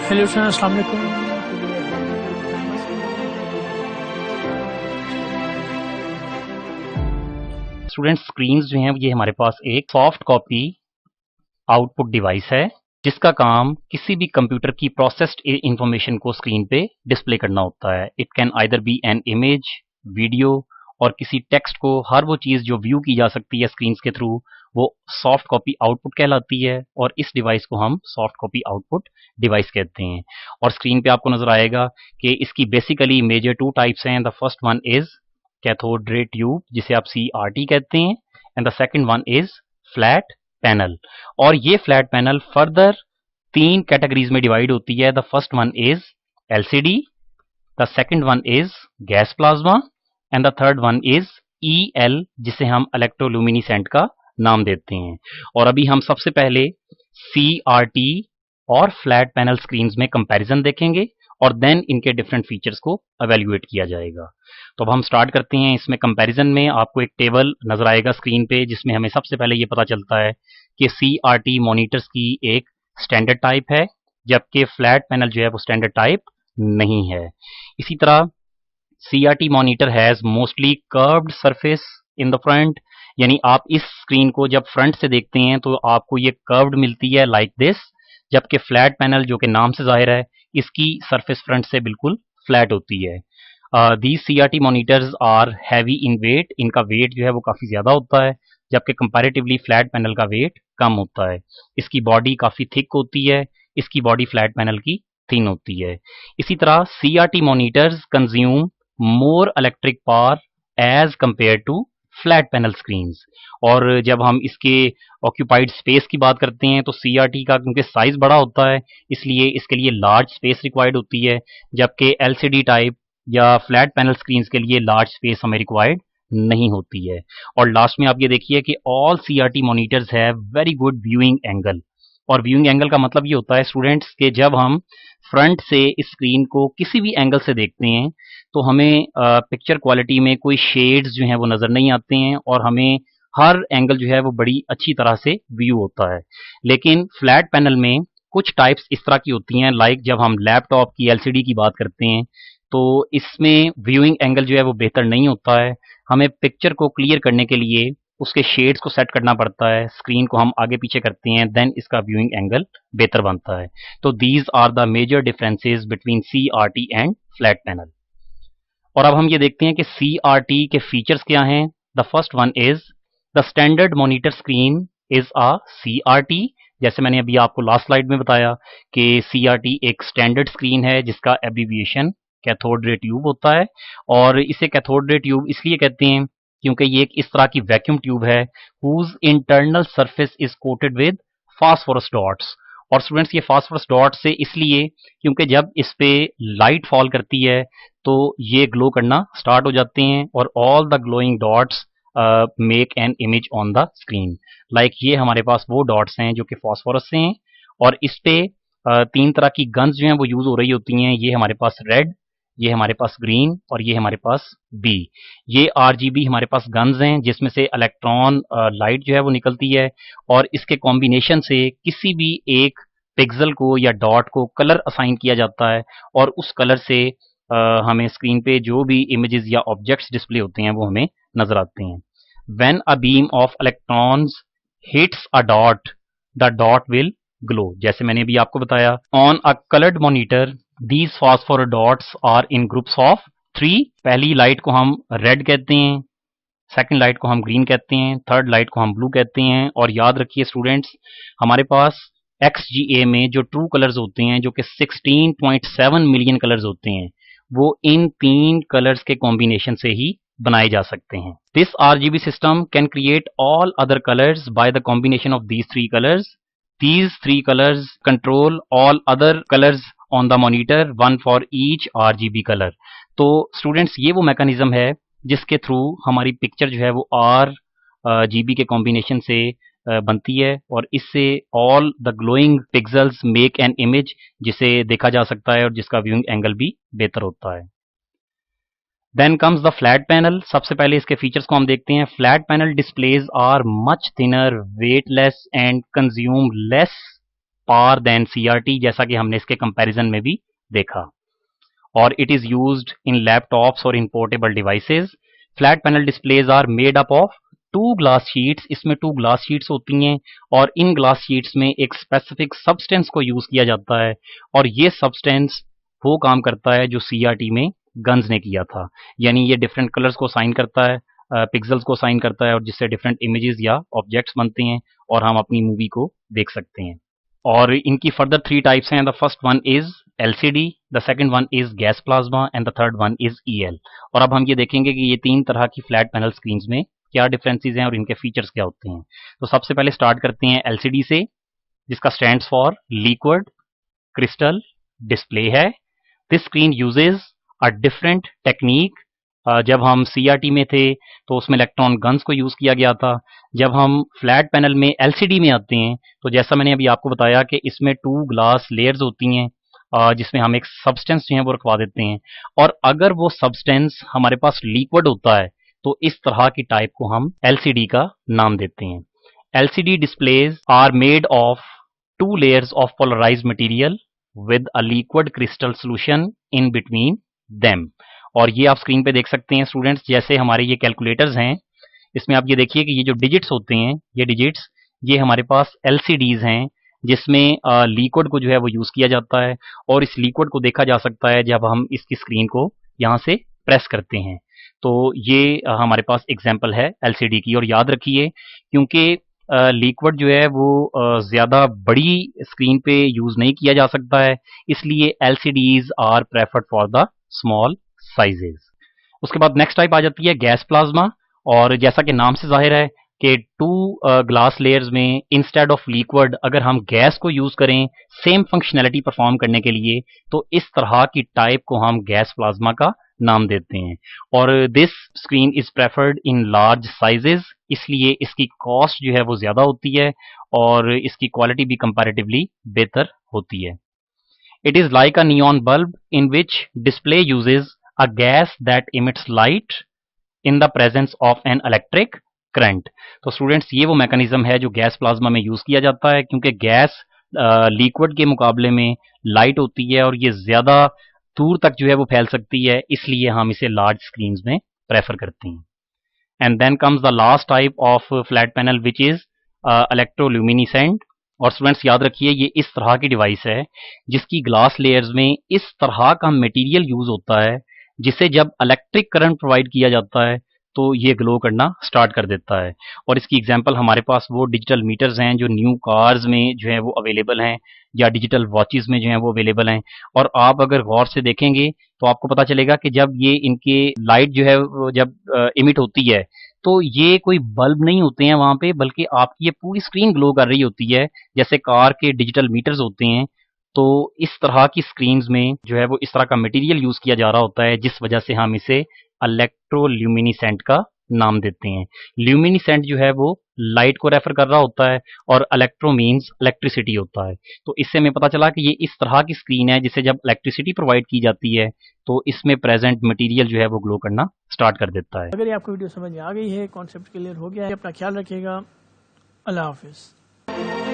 Hello friends, अस्सलाम वालेकुम। Student screens जो हैं ये हमारे पास एक सॉफ्ट कॉपी आउटपुट डिवाइस है जिसका काम किसी भी कंप्यूटर की प्रोसेस्ड इंफॉर्मेशन को स्क्रीन पे डिस्प्ले करना होता है। It can either be an image, video और किसी टेक्स्ट को, हर वो चीज़ जो व्यू की जा सकती है स्क्रीन के थ्रू वो सॉफ्ट कॉपी आउटपुट कहलाती है और इस डिवाइस को हम सॉफ्ट कॉपी आउटपुट डिवाइस कहते हैं। और स्क्रीन पे आपको नजर आएगा कि इसकी बेसिकली मेजर टू टाइप्स हैं। The first one is cathode ray tube जिसे आप CRT कहते हैं and the second one is flat panel. और ये फ्लैट पैनल फर्दर तीन कैटेगरीज में डिवाइड होती है। The first one is LCD, the second one is gas plasma and the third one is EL जिसे हम इलेक्ट्रोल्यूमिनेसेंट का नाम देते हैं। और अभी हम सबसे पहले CRT और फ्लैट पैनल स्क्रीन्स में कंपैरिजन देखेंगे और देन इनके डिफरेंट फीचर्स को एवेल्युएट किया जाएगा। तो अब हम स्टार्ट करते हैं। इसमें कंपैरिजन में आपको एक टेबल नजर आएगा स्क्रीन पे जिसमें हमें सबसे पहले ये पता चलता है कि CRT मॉनिटर्स की एक स्टैंडर्ड टाइप है जबकि फ्लैट पैनल जो है वो स्टैंडर्ड टाइप नहीं है। इसी तरह CRT monitor has mostly curved surface in the front, यानी आप इस स्क्रीन को जब फ्रंट से देखते हैं तो आपको ये कर्व्ड मिलती है लाइक दिस, जबकि फ्लैट पैनल जो कि नाम से जाहिर है इसकी सरफेस फ्रंट से बिल्कुल फ्लैट होती है। These CRT monitors are heavy in weight, इनका वेट जो है वो काफ़ी ज़्यादा होता है जबकि कंपैरेटिवली फ्लैट पैनल का वेट कम होता है। इसकी बॉडी काफ़ी थिक होती है, इसकी बॉडी फ्लैट पैनल की थिन होती है। इसी तरह CRT monitors consume more electric power as compare to flat panel screens. और जब हम इसके ऑक्यूपाइड स्पेस की बात करते हैं तो CRT का क्योंकि साइज बड़ा होता है इसलिए इसके लिए लार्ज स्पेस रिक्वायर्ड होती है, जबकि LCD टाइप या फ्लैट पैनल स्क्रीन्स के लिए लार्ज स्पेस हमें रिक्वायर्ड नहीं होती है। और लास्ट में आप ये देखिए कि all CRT monitors have very good viewing angle. और व्यूइंग एंगल का मतलब ये होता है स्टूडेंट्स कि जब हम फ्रंट से इस स्क्रीन को किसी भी एंगल से देखते हैं तो हमें पिक्चर क्वालिटी में कोई शेड्स जो हैं वो नज़र नहीं आते हैं और हमें हर एंगल जो है वो बड़ी अच्छी तरह से व्यू होता है। लेकिन फ्लैट पैनल में कुछ टाइप्स इस तरह की होती हैं, लाइक जब हम लैपटॉप की LCD की बात करते हैं तो इसमें व्यूइंग एंगल जो है वो बेहतर नहीं होता है। हमें पिक्चर को क्लियर करने के लिए उसके शेड्स को सेट करना पड़ता है, स्क्रीन को हम आगे पीछे करते हैं, देन इसका व्यूइंग एंगल बेहतर बनता है। तो these are the major differences between CRT and flat panel. और अब हम ये देखते हैं कि CRT के फीचर्स क्या हैं। The first one is the standard monitor screen is a CRT। जैसे मैंने अभी आपको लास्ट स्लाइड में बताया कि CRT एक स्टैंडर्ड स्क्रीन है जिसका एब्रीविएशन कैथोड रे ट्यूब होता है। और इसे कैथोड रे ट्यूब इसलिए कहते हैं क्योंकि ये एक इस तरह की वैक्यूम ट्यूब है whose internal surface is coated with phosphorus dots. और स्टूडेंट्स ये फास्फोरस डॉट से इसलिए क्योंकि जब इस पे लाइट फॉल करती है तो ये ग्लो करना स्टार्ट हो जाते हैं और all the glowing dots make an image on the screen. Like ये हमारे पास वो डॉट्स हैं जो कि फास्फोरस से हैं और इस पे तीन तरह की गन्स जो हैं वो यूज हो रही होती हैं। ये हमारे पास रेड, ये हमारे पास ग्रीन और ये हमारे पास बी। ये RGB हमारे पास गन्स हैं जिसमें से इलेक्ट्रॉन लाइट जो है वो निकलती है और इसके कॉम्बिनेशन से किसी भी एक पिक्सल को या डॉट को कलर असाइन किया जाता है और उस कलर से हमें स्क्रीन पे जो भी इमेजेस या ऑब्जेक्ट्स डिस्प्ले होते हैं वो हमें नजर आते हैं। When a beam of electrons hits a dot, the dot will glow. जैसे मैंने अभी आपको बताया, on a coloured monitor these phosphor dots are in groups of 3। पहली लाइट को हम रेड कहते हैं, सेकंड लाइट को हम ग्रीन कहते हैं, थर्ड लाइट को हम ब्लू कहते हैं। और याद रखिए स्टूडेंट्स, हमारे पास XGA में जो ट्रू कलर्स होते हैं जो कि 16.7 मिलियन कलर्स होते हैं वो इन तीन कलर्स के कॉम्बिनेशन से ही बनाए जा सकते हैं। This RGB system can create all other colours by the combination of these three colours. These three colors control all other colors on the monitor, one for each RGB color। तो students ये वो mechanism है जिसके through हमारी picture जो है वो RGB के कॉम्बिनेशन से बनती है और इससे all the glowing pixels make an image जिसे देखा जा सकता है और जिसका व्यूइंग एंगल भी बेहतर होता है। Then comes the flat panel. सबसे पहले इसके फीचर्स को हम देखते हैं। Flat panel displays are much thinner, weightless and consume less far than CRT, जैसा कि हमने इसके कंपैरिजन में भी देखा। और it is used in laptops और in portable devices. Flat panel displays are made up of 2 glass sheets, इसमें 2 ग्लास शीट्स होती हैं और इन ग्लास शीट्स में एक स्पेसिफिक सब्सटेंस को यूज किया जाता है और ये सब्सटेंस वो काम करता है जो CRT में गन्स ने किया था, यानी ये डिफरेंट कलर्स को साइन करता है, पिक्सल्स को साइन करता है और जिससे डिफरेंट इमेजेस या ऑब्जेक्ट्स बनते हैं और हम अपनी मूवी को देख सकते हैं। और इनकी फर्दर 3 टाइप्स हैं। The first one is LCD, the second one is gas plasma and the third one is EL। और अब हम ये देखेंगे कि ये 3 तरह की फ्लैट पैनल स्क्रीन्स में क्या डिफरेंसेस हैं और इनके फीचर्स क्या होते हैं। तो सबसे पहले स्टार्ट करते हैं LCD से, जिसका stands for liquid crystal display है। This screen uses a different technique. जब हम CRT में थे तो उसमें इलेक्ट्रॉन गन्स को यूज किया गया था। जब हम फ्लैट पैनल में LCD में आते हैं तो जैसा मैंने अभी आपको बताया कि इसमें 2 ग्लास लेयर्स होती हैं, जिसमें हम एक सब्सटेंस जो है वो रखवा देते हैं और अगर वो सब्सटेंस हमारे पास लिक्विड होता है तो इस तरह की टाइप को हम LCD का नाम देते हैं। LCD displays are made of 2 layers of polarized material with a liquid crystal solution in between them। और ये आप स्क्रीन पे देख सकते हैं स्टूडेंट्स, जैसे हमारे ये कैलकुलेटर्स हैं, इसमें आप ये देखिए कि ये जो डिजिट्स होते हैं, ये डिजिट्स ये हमारे पास LCDs हैं जिसमें लिक्विड को जो है वो यूज किया जाता है और इस लिक्विड को देखा जा सकता है जब हम इसकी स्क्रीन को यहाँ से प्रेस करते हैं। तो ये हमारे पास एग्जाम्पल है LCD की। और याद रखिए क्योंकि लिक्विड जो है वो ज़्यादा बड़ी स्क्रीन पे यूज़ नहीं किया जा सकता है, इसलिए LCDs are preferred for the small sizes. उसके बाद नेक्स्ट टाइप आ जाती है गैस प्लाज्मा। और जैसा कि नाम से जाहिर है कि 2 ग्लास लेयर्स में इंस्टेड ऑफ लिक्विड अगर हम गैस को यूज़ करें सेम फंक्शनैलिटी परफॉर्म करने के लिए तो इस तरह की टाइप को हम गैस प्लाज्मा का नाम देते हैं। और this screen is preferred in large sizes, इसलिए इसकी कॉस्ट जो है वो ज़्यादा होती है और इसकी क्वालिटी भी कंपैरेटिवली बेहतर होती है। It is like a neon bulb in which display usage a gas that emits light in the presence of an electric current. तो स्टूडेंट्स ये वो मैकेनिज्म है जो गैस प्लाज्मा में यूज़ किया जाता है, क्योंकि गैस लिक्विड के मुकाबले में लाइट होती है और ये ज़्यादा दूर तक जो है वो फैल सकती है, इसलिए हम इसे लार्ज स्क्रीन्स में प्रेफर करते हैं। And then comes the last type of flat panel which is electroluminescent. और स्टूडेंट्स याद रखिए ये इस तरह की डिवाइस है जिसकी ग्लास लेयर्स में इस तरह का मटेरियल यूज होता है जिसे जब इलेक्ट्रिक करंट प्रोवाइड किया जाता है तो ये ग्लो करना स्टार्ट कर देता है। और इसकी एग्जांपल हमारे पास वो डिजिटल मीटर्स हैं जो न्यू कार्स में जो है वो अवेलेबल हैं या डिजिटल वॉचेस में जो है वो अवेलेबल हैं। और आप अगर गौर से देखेंगे तो आपको पता चलेगा कि जब ये इनके लाइट जो है वो जब इमिट होती है तो ये कोई बल्ब नहीं होते हैं वहां पे, बल्कि आपकी ये पूरी स्क्रीन ग्लो कर रही होती है जैसे कार के डिजिटल मीटर्स होते हैं। तो इस तरह की स्क्रीन्स में जो है वो इस तरह का मटेरियल यूज किया जा रहा होता है जिस वजह से हम इसे इलेक्ट्रोल्यूमिनेसेंट का नाम देते हैं। ल्यूमिनेसेंट जो है वो लाइट को रेफर कर रहा होता है और इलेक्ट्रो मीन्स इलेक्ट्रिसिटी होता है। तो इससे हमें पता चला कि ये इस तरह की स्क्रीन है जिसे जब इलेक्ट्रिसिटी प्रोवाइड की जाती है तो इसमें प्रेजेंट मटेरियल जो है वो ग्लो करना स्टार्ट कर देता है। अगर ये आपको वीडियो समझ में आ गई है, कॉन्सेप्ट क्लियर हो गया है, अपना ख्याल रखिएगा। अल्लाह हाफिज।